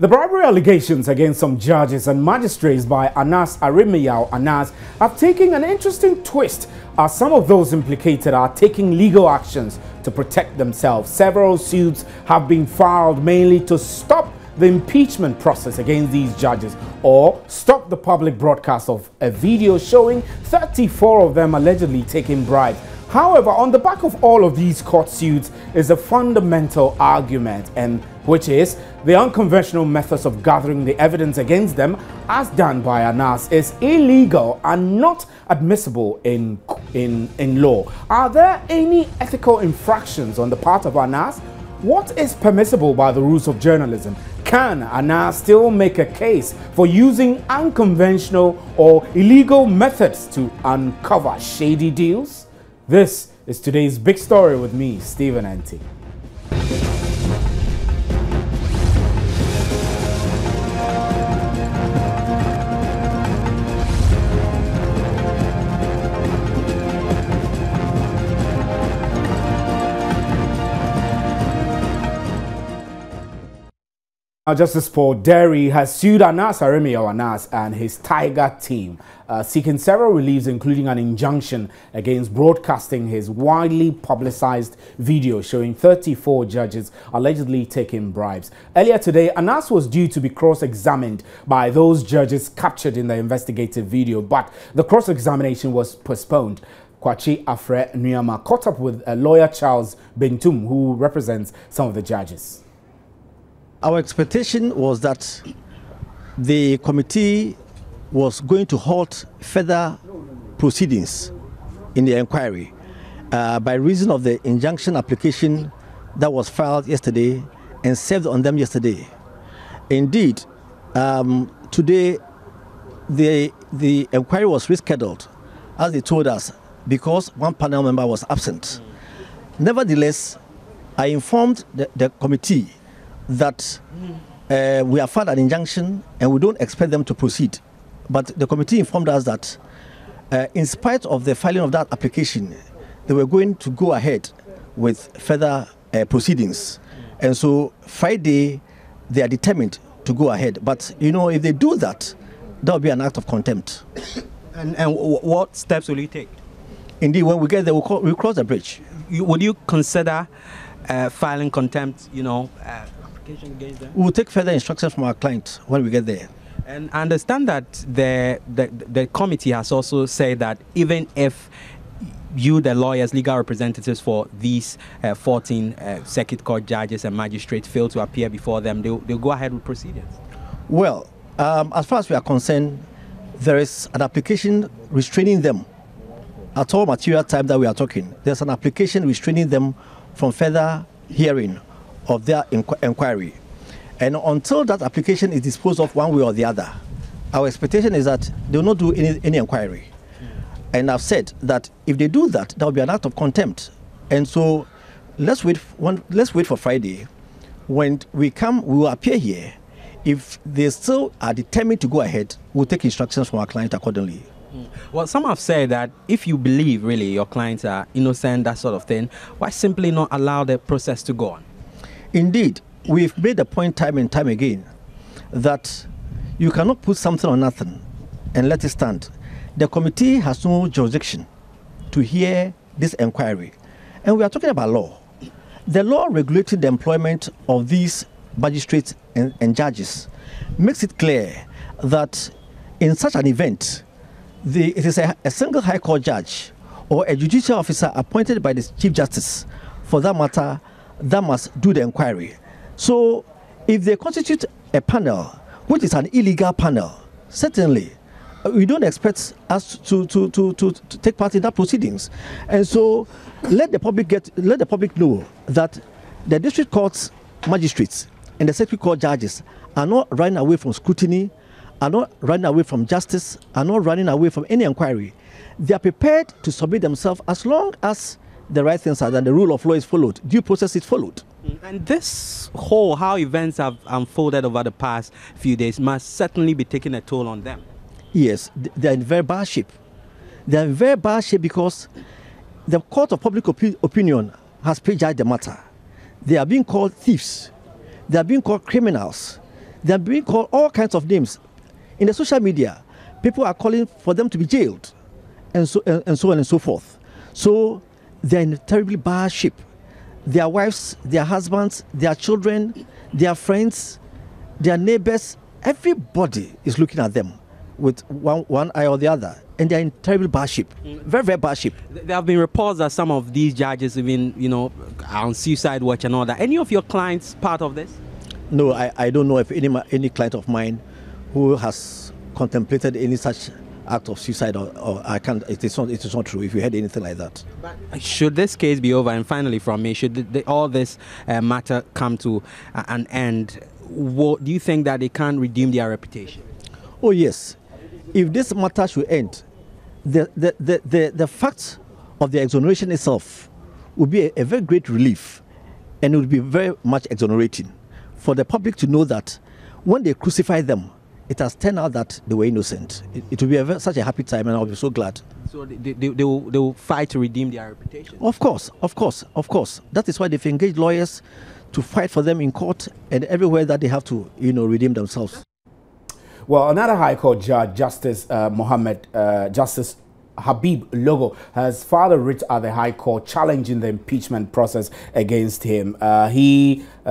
The bribery allegations against some judges and magistrates by Anas Arimiyao Anas have taken an interesting twist as some of those implicated are taking legal actions to protect themselves. Several suits have been filed mainly to stop the impeachment process against these judges or stop the public broadcast of a video showing 34 of them allegedly taking bribes. However, on the back of all of these court suits is a fundamental argument, and which is the unconventional methods of gathering the evidence against them, as done by Anas, is illegal and not admissible in law. Are there any ethical infractions on the part of Anas? What is permissible by the rules of journalism? Can Anas still make a case for using unconventional or illegal methods to uncover shady deals? This is today's big story with me, Stephen Enti. Justice Paul Derry has sued Anas Arimiyao Anas and his Tiger team, seeking several reliefs, including an injunction against broadcasting his widely publicized video showing 34 judges allegedly taking bribes. Earlier today, Anas was due to be cross-examined by those judges captured in the investigative video, but the cross-examination was postponed. Kwachi Afre Nuyama caught up with lawyer Charles Bentum, who represents some of the judges. Our expectation was that the committee was going to halt further proceedings in the inquiry by reason of the injunction application that was filed yesterday and served on them yesterday. Indeed, today the inquiry was rescheduled, as they told us, because one panel member was absent. Nevertheless, I informed the committee that we have filed an injunction and we don't expect them to proceed. But the committee informed us that in spite of the filing of that application, they were going to go ahead with further proceedings. And so Friday, they are determined to go ahead. But, you know, if they do that, that will be an act of contempt. And what steps will you take? Indeed, when we get there, we'll cross the bridge. Would you consider filing contempt, application against them? We'll take further instructions from our client when we get there. And I understand that the committee has also said that even if you, the lawyers, legal representatives for these 14 circuit court judges and magistrates, fail to appear before them, they'll go ahead with proceedings. Well, as far as we are concerned, there is an application restraining them at all material time that we are talking. There's an application restraining them from further hearing of their inquiry. And until that application is disposed of one way or the other, our expectation is that they will not do any inquiry. And I've said that if they do that, that will be an act of contempt. And so let's wait for Friday. When we come, we will appear here. If they still are determined to go ahead, we'll take instructions from our client accordingly. Well, some have said that if you believe really your clients are innocent, that sort of thing, why simply not allow the process to go on? Indeed, we've made the point time and time again that you cannot put something on nothing and let it stand. The committee has no jurisdiction to hear this inquiry. And we are talking about law. The law regulating the employment of these magistrates and judges makes it clear that in such an event, it is a single high court judge or a judicial officer appointed by the Chief Justice, for that matter, that must do the inquiry. So if they constitute a panel, which is an illegal panel, certainly we don't expect us to take part in that proceedings. And so let the public know that the district courts magistrates and the circuit court judges are not running away from scrutiny, are not running away from justice, are not running away from any inquiry. They are prepared to submit themselves as long as the right things are done, the rule of law is followed, due process is followed. And this whole, how events have unfolded over the past few days, must certainly be taking a toll on them. Yes, they are in very bad shape. They are in very bad shape because the court of public opinion has prejudged the matter. They are being called thieves. They are being called criminals. They are being called all kinds of names. In the social media, people are calling for them to be jailed, and so on and so forth. So they are in a terribly bad shape. Their wives, their husbands, their children, their friends, their neighbors, everybody is looking at them with one eye or the other, and they are in terribly bad shape. Very, very bad shape. There have been reports that some of these judges even, are on suicide watch and all that. Any of your clients part of this? No, I don't know if any client of mine who has contemplated any such act of suicide, or I can't. It is not true. If you heard anything like that. But should this case be over, and finally from me, should all this matter come to an end, do you think that they can redeem their reputation? Oh yes. If this matter should end, the fact of the exoneration itself would be a very great relief, and it would be very much exonerating for the public to know that when they crucify them, it has turned out that they were innocent. It will be such a happy time, and I'll be so glad. So they will fight to redeem their reputation? Of course. That is why they've engaged lawyers to fight for them in court and everywhere that they have to, redeem themselves. Well, another High Court judge, Justice Justice Habib Logo, has filed a writ at the High Court challenging the impeachment process against him.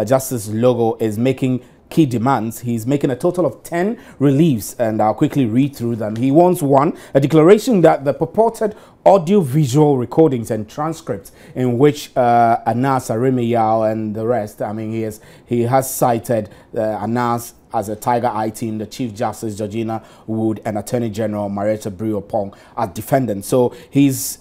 Justice Logo, is making key demands. He's making a total of 10 reliefs, and I'll quickly read through them. He wants one, a declaration that the purported audio-visual recordings and transcripts in which Anas Arimiyao and the rest, he has cited Anas as a Tiger Eye team, the Chief Justice Georgina Wood and Attorney General Marietta Briopong as defendants. So he's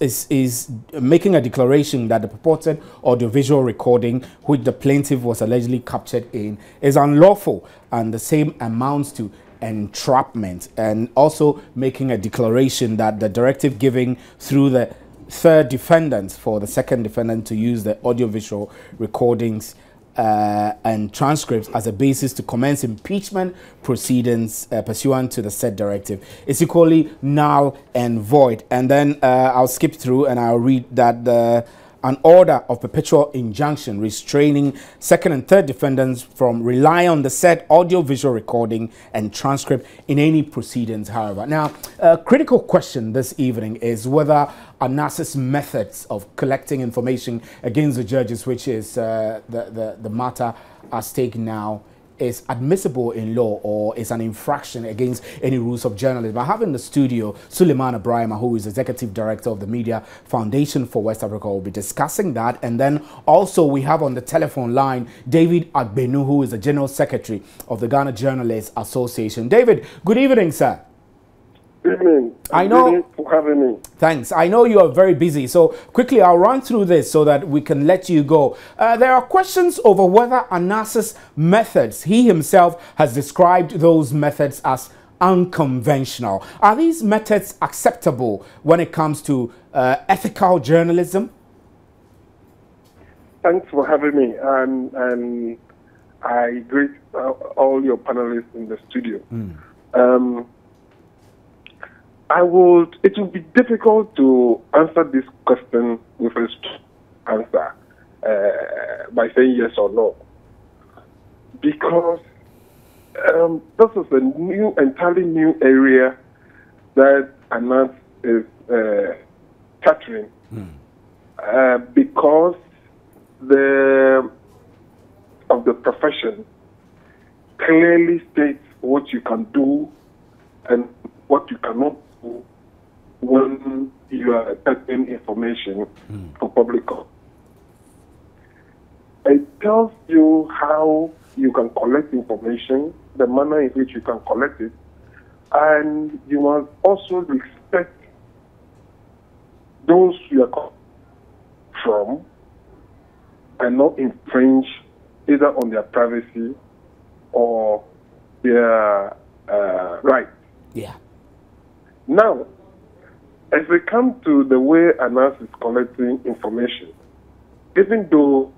making a declaration that the purported audiovisual recording which the plaintiff was allegedly captured in is unlawful, and the same amounts to entrapment, and also making a declaration that the directive given through the third defendant for the second defendant to use the audiovisual recordings and transcripts as a basis to commence impeachment proceedings pursuant to the said directive is equally null and void. And then I'll skip through and I'll read that an order of perpetual injunction restraining second and third defendants from relying on the said audio-visual recording and transcript in any proceedings, however. Now, a critical question this evening is whether Anas's methods of collecting information against the judges, which is the matter at stake now, is admissible in law or is an infraction against any rules of journalism. I have in the studio Suleiman Barima, who is Executive Director of the Media Foundation for West Africa. We'll be discussing that. And then also we have on the telephone line David Agbenu, who is the General Secretary of the Ghana Journalists Association. David, good evening, sir. Good evening. I know. Thank you for having me. Thanks. I know you are very busy, so quickly I'll run through this so that we can let you go. There are questions over whether Anas's methods, he himself has described those methods as unconventional. Are these methods acceptable when it comes to ethical journalism? Thanks for having me, and I greet all your panelists in the studio. It will be difficult to answer this question with a answer by saying yes or no, because this is a entirely new area that Anas is tackling, because of the profession clearly states what you can do and what you cannot do when you are taking information for public. It tells you how you can collect information, the manner in which you can collect it, and you must also respect those you are from and not infringe either on their privacy or their rights. Yeah. Now, as we come to the way Anas is collecting information, even though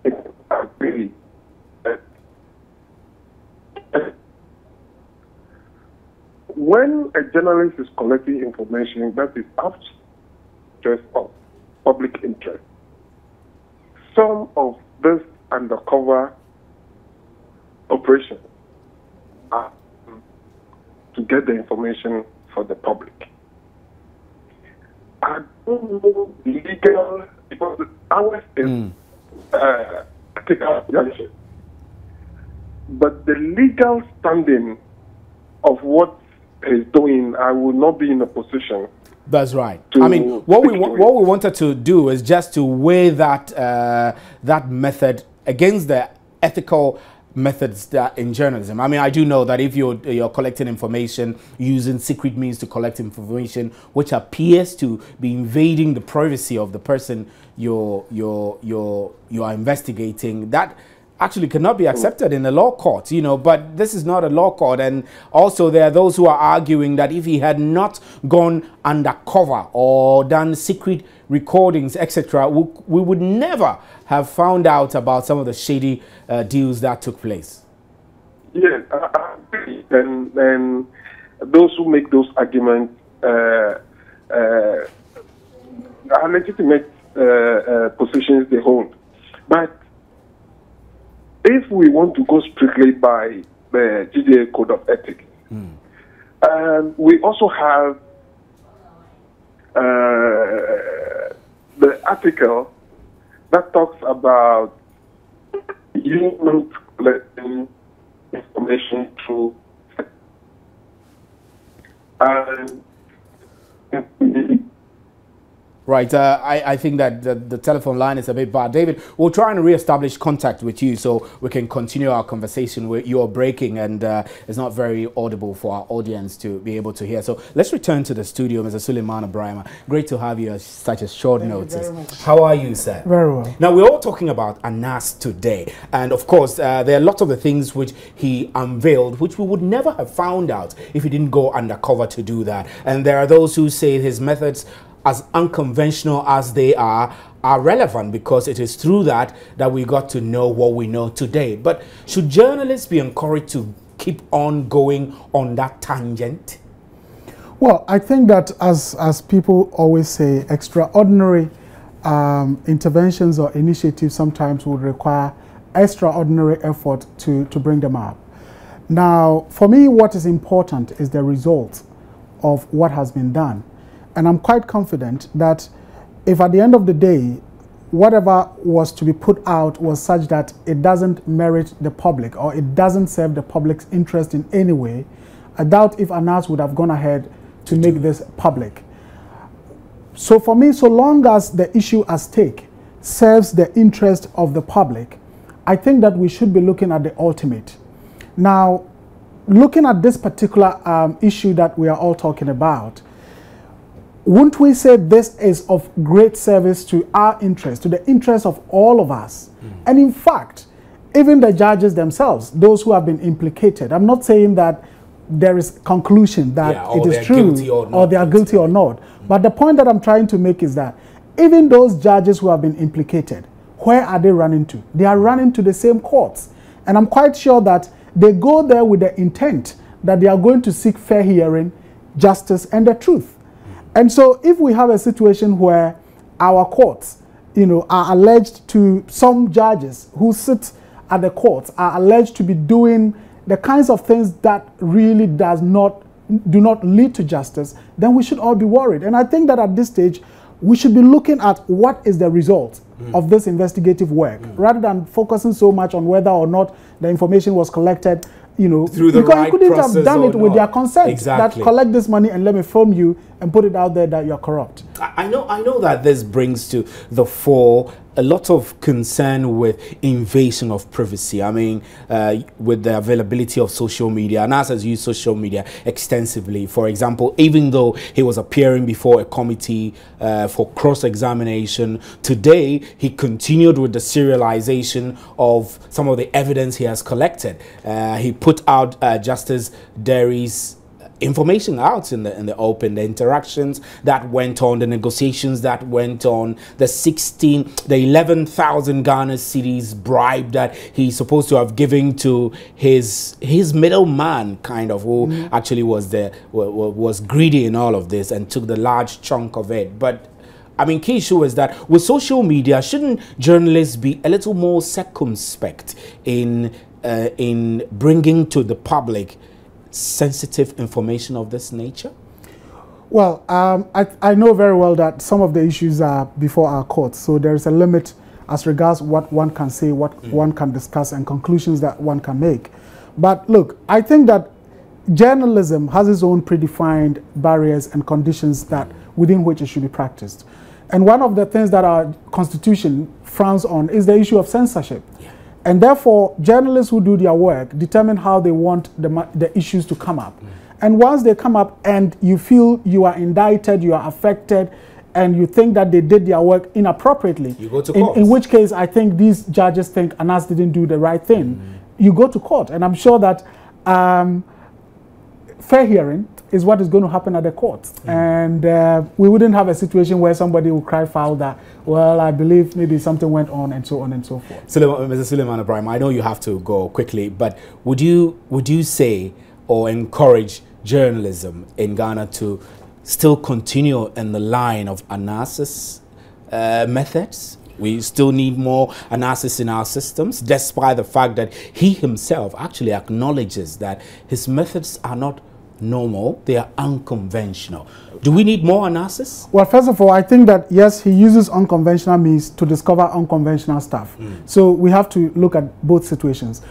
it's agree that when a journalist is collecting information that is out of public interest, some of this undercover operation to get the information for the public. I don't know legal, because ours is ethical judgment. But the legal standing of what he's doing, I will not be in a position. That's right. I mean, what we wanted to do is just to weigh that that method against the ethical methods that in journalism. I mean, I do know that if you're collecting information using secret means to collect information, which appears to be invading the privacy of the person you're investigating, that actually cannot be accepted in a law court, you know. But this is not a law court, and also there are those who are arguing that if he had not gone undercover or done secret recordings, etc., we would never have found out about some of the shady deals that took place. Yes, I agree. And those who make those arguments are legitimate positions they hold. But if we want to go strictly by the GDA Code of Ethics, we also have the article that talks about you not collecting information through Right, I think that the telephone line is a bit bad. David, we'll try and re-establish contact with you so we can continue our conversation. You're breaking and it's not very audible for our audience to be able to hear. So let's return to the studio, Mr. Suleiman Barima. Great to have you at such a short notice. How are you, sir? Very well. Now, we're all talking about Anas today. And of course, there are lots of the things which he unveiled, which we would never have found out if he didn't go undercover to do that. And there are those who say his methods, as unconventional as they are relevant because it is through that we got to know what we know today. But should journalists be encouraged to keep on going on that tangent? Well, I think that as people always say, extraordinary interventions or initiatives sometimes would require extraordinary effort to bring them up. Now, for me, what is important is the result of what has been done. And I'm quite confident that if at the end of the day, whatever was to be put out was such that it doesn't merit the public or it doesn't serve the public's interest in any way, I doubt if Anas would have gone ahead to make this public. So for me, so long as the issue at stake serves the interest of the public, I think that we should be looking at the ultimate. Now, looking at this particular issue that we are all talking about, wouldn't we say this is of great service to our interest, to the interest of all of us? And in fact, even the judges themselves, those who have been implicated, I'm not saying that there is conclusion that it is true or they are guilty or not. But the point that I'm trying to make is that even those judges who have been implicated, where are they running to? They are running to the same courts. And I'm quite sure that they go there with the intent that they are going to seek fair hearing, justice, and the truth. And so if we have a situation where our courts, you know, are alleged to, some judges who sit at the courts are alleged to be doing the kinds of things that really do not lead to justice, then we should all be worried. And I think that at this stage, we should be looking at what is the result of this investigative work, rather than focusing so much on whether or not the information was collected, you know, through the because right you couldn't have done it with their consent. Exactly. That collect this money and let me film you and put it out there that you're corrupt. I know that this brings to the fore a lot of concern with invasion of privacy. I mean, with the availability of social media, and Anas has used social media extensively. For example, even though he was appearing before a committee for cross-examination, today he continued with the serialization of some of the evidence he has collected. He put out Justice Derry's information out in the open, the interactions that went on, the negotiations that went on, the 11,000 Ghana cedis bribe that he's supposed to have given to his middleman, kind of, who actually was greedy in all of this and took the large chunk of it. But I mean, key issue is that with social media, shouldn't journalists be a little more circumspect in in bringing to the public sensitive information of this nature? Well, I know very well that some of the issues are before our courts, so there is a limit as regards what one can say, what one can discuss, and conclusions that one can make. But look, I think that journalism has its own predefined barriers and conditions that within which it should be practiced. And one of the things that our constitution frowns on is the issue of censorship. Yeah. And therefore, journalists who do their work determine how they want the issues to come up. And once they come up and you feel you are indicted, you are affected, and you think that they did their work inappropriately, you go to court. In which case, I think these judges think Anas didn't do the right thing. You go to court. And I'm sure that fair hearing is what is going to happen at the court. And we wouldn't have a situation where somebody will cry foul that, well, I believe maybe something went on and so on and so forth. Mr. Suleiman Barima, I know you have to go quickly, but would you say or encourage journalism in Ghana to still continue in the line of analysis methods? We still need more analysis in our systems, despite the fact that he himself actually acknowledges that his methods are not normal, they are unconventional. Do we need more analysis? Well, first of all, I think that, yes, he uses unconventional means to discover unconventional stuff. So we have to look at both situations.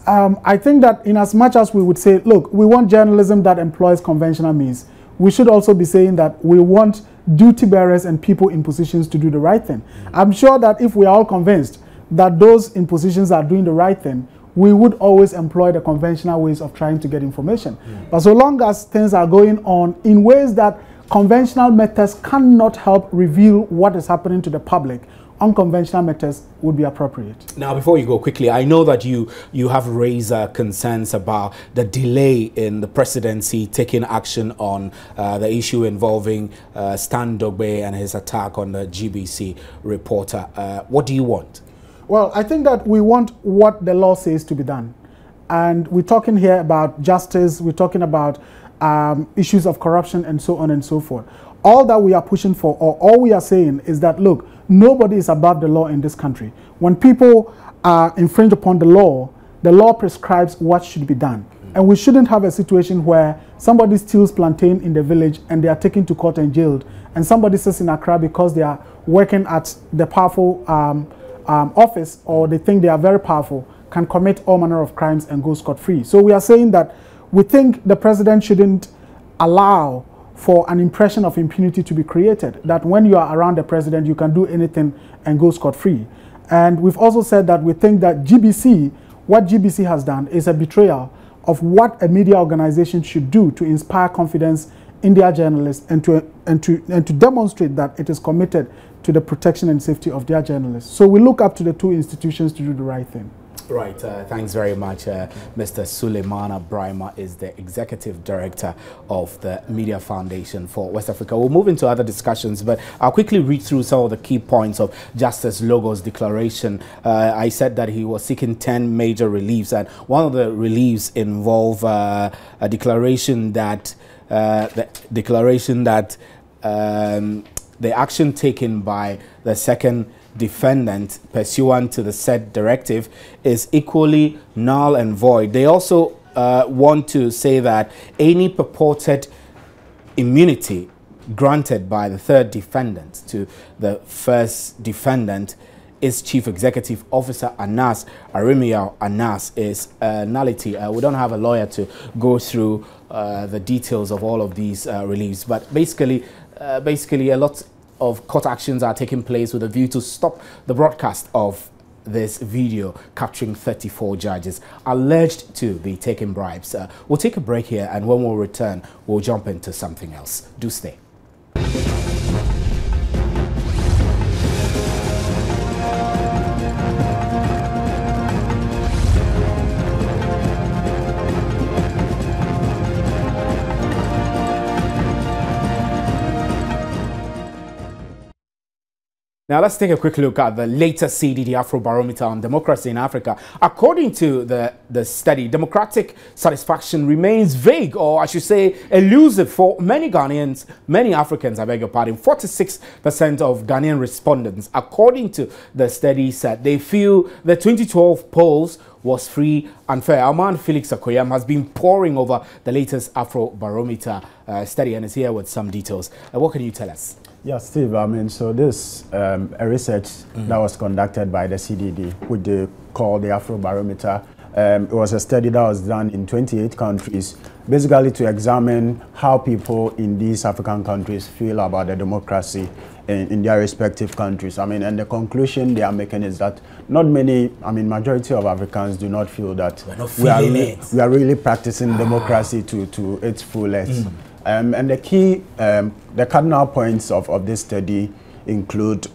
I think that in as much as we would say, look, we want journalism that employs conventional means, we should also be saying that we want duty bearers and people in positions to do the right thing. I'm sure that if we are all convinced that those in positions are doing the right thing, we would always employ the conventional ways of trying to get information. But so long as things are going on in ways that conventional methods cannot help reveal what is happening to the public, unconventional methods would be appropriate. Now, before you go quickly, I know that you have raised concerns about the delay in the presidency taking action on the issue involving Stan Dogbe and his attack on the GBC reporter. What do you want? Well, I think that we want what the law says to be done. And we're talking here about justice, we're talking about issues of corruption and so on and so forth. All that we are pushing for, or all we are saying is that, look, nobody is above the law in this country. When people infringe upon the law prescribes what should be done. And we shouldn't have a situation where somebody steals plantain in the village and they are taken to court and jailed, and somebody sits in Accra because they are working at the powerful office, or they think they are very powerful, can commit all manner of crimes and go scot-free. So we are saying that we think the president shouldn't allow for an impression of impunity to be created, that when you are around the president, you can do anything and go scot-free. And we've also said that we think that what GBC has done is a betrayal of what a media organization should do to inspire confidence in their journalists and to demonstrate that it is committed to the protection and safety of their journalists. So we look up to the two institutions to do the right thing. Right, thanks very much. Mr. Suleiman Barima is the Executive Director of the Media Foundation for West Africa. We'll move into other discussions, but I'll quickly read through some of the key points of Justice Logo's declaration. I said that he was seeking 10 major reliefs, and one of the reliefs involve a declaration that the action taken by the second defendant pursuant to the said directive is equally null and void. They also want to say that any purported immunity granted by the third defendant to the first defendant is Chief Executive Officer Anas Arimiyao Anas is nullity. We don't have a lawyer to go through the details of all of these reliefs, but basically a lot of court actions are taking place with a view to stop the broadcast of this video capturing 34 judges alleged to be taking bribes. We'll take a break here, and when we'll return, we'll jump into something else. Do stay. Now let's take a quick look at the latest CDD Afrobarometer on democracy in Africa. According to the study, democratic satisfaction remains vague, or I should say elusive, for many Ghanaians, many Africans, I beg your pardon. 46% of Ghanaian respondents, according to the study, said they feel the 2012 polls was free and fair. Our man Felix Akoyam has been poring over the latest Afrobarometer study and is here with some details. What can you tell us? Yeah, Steve, I mean, so this a research that was conducted by the CDD, which they call the Afrobarometer. It was a study that was done in 28 countries, basically to examine how people in these African countries feel about the democracy in their respective countries. I mean, and the conclusion they are making is that not many, I mean, majority of Africans do not feel that we are really practicing democracy to its fullest. And the key, the cardinal points of this study include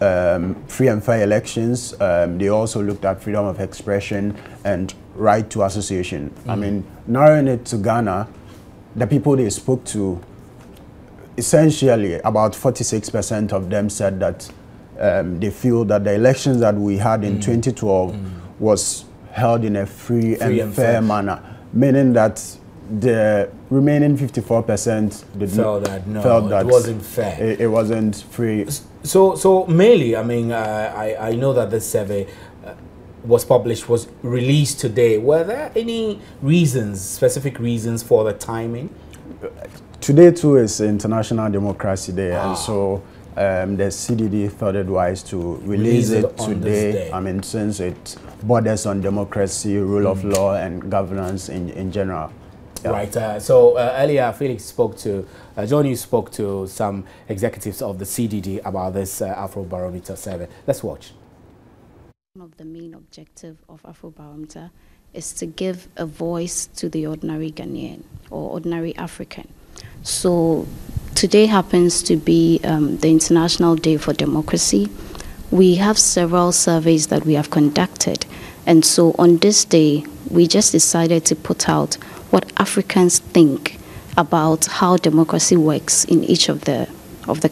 free and fair elections. They also looked at freedom of expression and right to association. I mean, narrowing it to Ghana, the people they spoke to, essentially about 46% of them said that they feel that the elections that we had in 2012 was held in a free and fair manner, meaning that the remaining 54% felt that it wasn't fair. It wasn't free. So mainly, I mean, I know that this survey was released today. Were there any reasons, specific reasons for the timing? Today too is International Democracy Day, and so the CDD thought it wise to release it today. I mean, since it borders on democracy, rule of law, and governance in general. Yeah. Right. So earlier, Felix spoke to, John, you spoke to some executives of the CDD about this Afrobarometer survey. Let's watch. One of the main objectives of Afrobarometer is to give a voice to the ordinary Ghanaian or ordinary African. So today happens to be the International Day for Democracy. We have several surveys that we have conducted. And so on this day, we just decided to put out what Africans think about how democracy works in each of the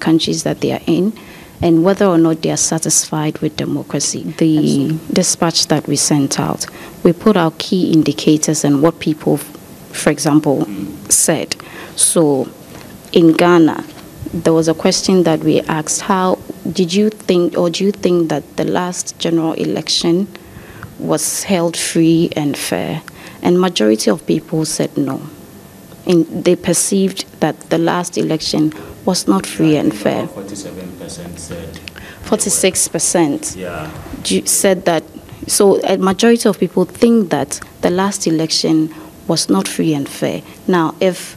countries that they are in, and whether or not they are satisfied with democracy. The dispatch that we sent out, we put out key indicators and what people, for example, said. So in Ghana, there was a question that we asked, how did you think, or do you think that the last general election was held free and fair? And majority of people said no. They perceived that the last election was not free and fair. 47% said. 46% said that. So a majority of people think that the last election was not free and fair. Now, if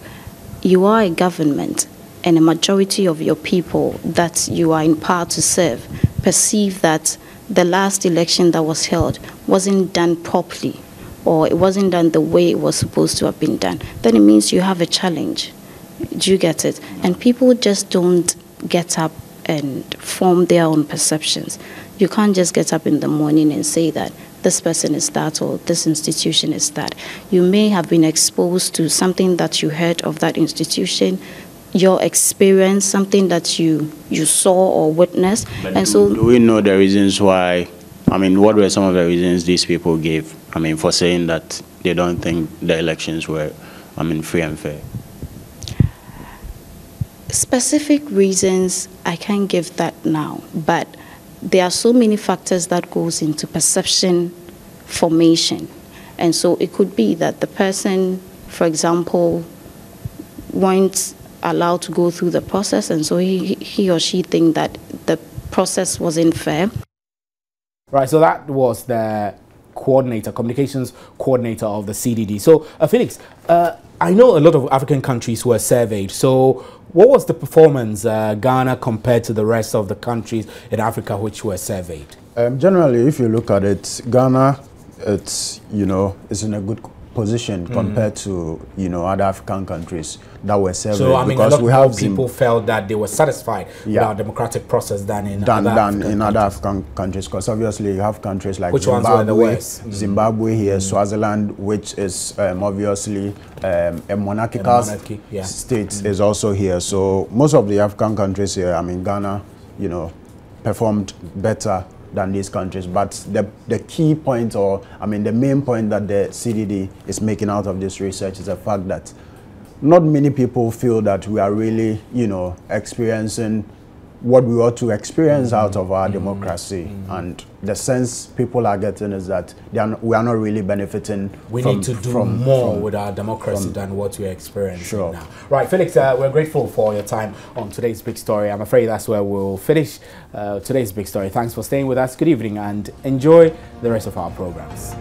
you are a government and a majority of your people that you are in power to serve perceive that the last election that was held wasn't done properly, or it wasn't done the way it was supposed to have been done, then it means you have a challenge. Do you get it? And people just don't get up and form their own perceptions. You can't just get up in the morning and say that this person is that or this institution is that. You may have been exposed to something that you heard of that institution, your experience, something that you saw or witnessed. But and do we know the reasons why? I mean, what were some of the reasons these people gave, I mean, for saying that they don't think the elections were, I mean, free and fair? Specific reasons, I can't give that now, but there are so many factors that goes into perception formation. And so it could be that the person, for example, weren't allowed to go through the process, and so he or she think that the process wasn't fair. Right, so that was the coordinator, communications coordinator of the CDD. So, Felix, I know a lot of African countries were surveyed. So, what was the performance, Ghana, compared to the rest of the countries in Africa which were surveyed? Generally, if you look at it, Ghana, it's in a good position compared to other African countries that were surveyed. So I mean, a lot of people felt that they were satisfied with our democratic process than in other African countries. Because obviously you have countries like Zimbabwe here, Swaziland, which is obviously a monarchical state, is also here. So most of the African countries here, I mean, Ghana, performed better than these countries. But the key point, or I mean the main point that the CDD is making out of this research is the fact that not many people feel that we are really, you know, experiencing what we ought to experience out of our democracy. And the sense people are getting is that we are not really benefiting. We need to do more with our democracy than what we're experiencing now. Right, Felix, we're grateful for your time on today's Big Story. I'm afraid that's where we'll finish today's Big Story. Thanks for staying with us. Good evening and enjoy the rest of our programs.